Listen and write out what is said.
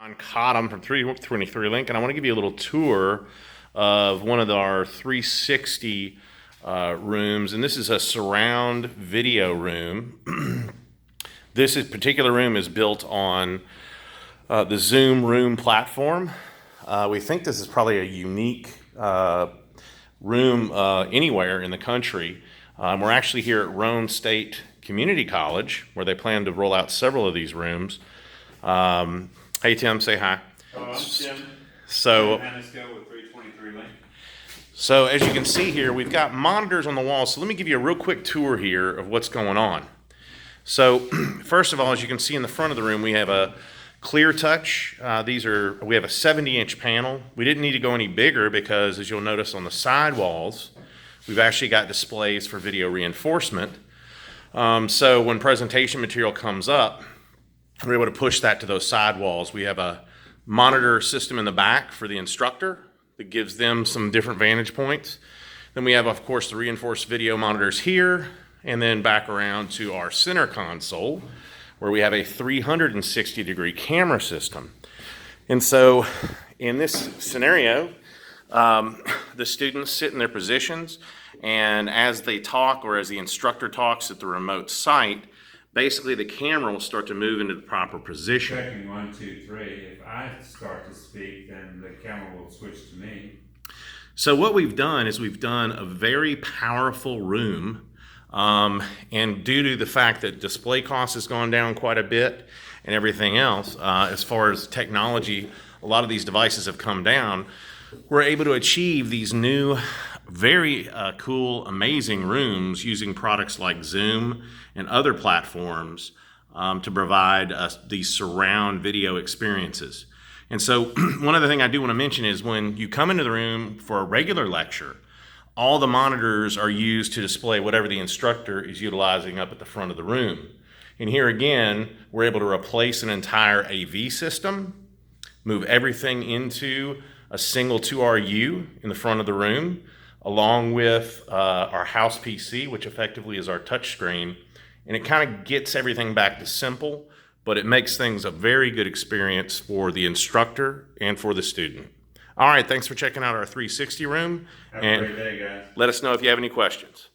On Cottom from 323 Lincoln. I want to give you a little tour of one of our 360 rooms, and this is a surround video room. This particular room is built on the Zoom Room platform. We think this is probably a unique room anywhere in the country. We're actually here at Roane State Community College, where they plan to roll out several of these rooms. Hey Tim, say hi. I'm Tim. So, Hanisco with 323 Lincoln. so as you can see here, we've got monitors on the wall. So let me give you a real quick tour here of what's going on. So first of all, as you can see in the front of the room, we have a Clear Touch. We have a 70-inch panel. We didn't need to go any bigger because, as you'll notice on the side walls, we've actually got displays for video reinforcement. So when presentation material comes up, we're able to push that to those side walls. We have a monitor system in the back for the instructor that gives them some different vantage points. Then we have, of course, the reinforced video monitors here, and then back around to our center console, where we have a 360-degree camera system. And so in this scenario, the students sit in their positions, and as they talk or as the instructor talks at the remote site, basically the camera will start to move into the proper position. Checking 1, 2, 3. If I start to speak, then the camera will switch to me. So what we've done is we've done a very powerful room, and due to the fact that display cost has gone down quite a bit and everything else, as far as technology, a lot of these devices have come down. We're able to achieve these new, very cool, amazing rooms using products like Zoom and other platforms to provide these surround video experiences. And so one other thing I do want to mention is when you come into the room for a regular lecture, all the monitors are used to display whatever the instructor is utilizing up at the front of the room. And here again, we're able to replace an entire AV system, move everything into a single 2RU in the front of the room, along with our house PC, which effectively is our touch screen. And it kind of gets everything back to simple, but it makes things a very good experience for the instructor and for the student. All right, thanks for checking out our 360 room. Have a great day, guys. Let us know if you have any questions.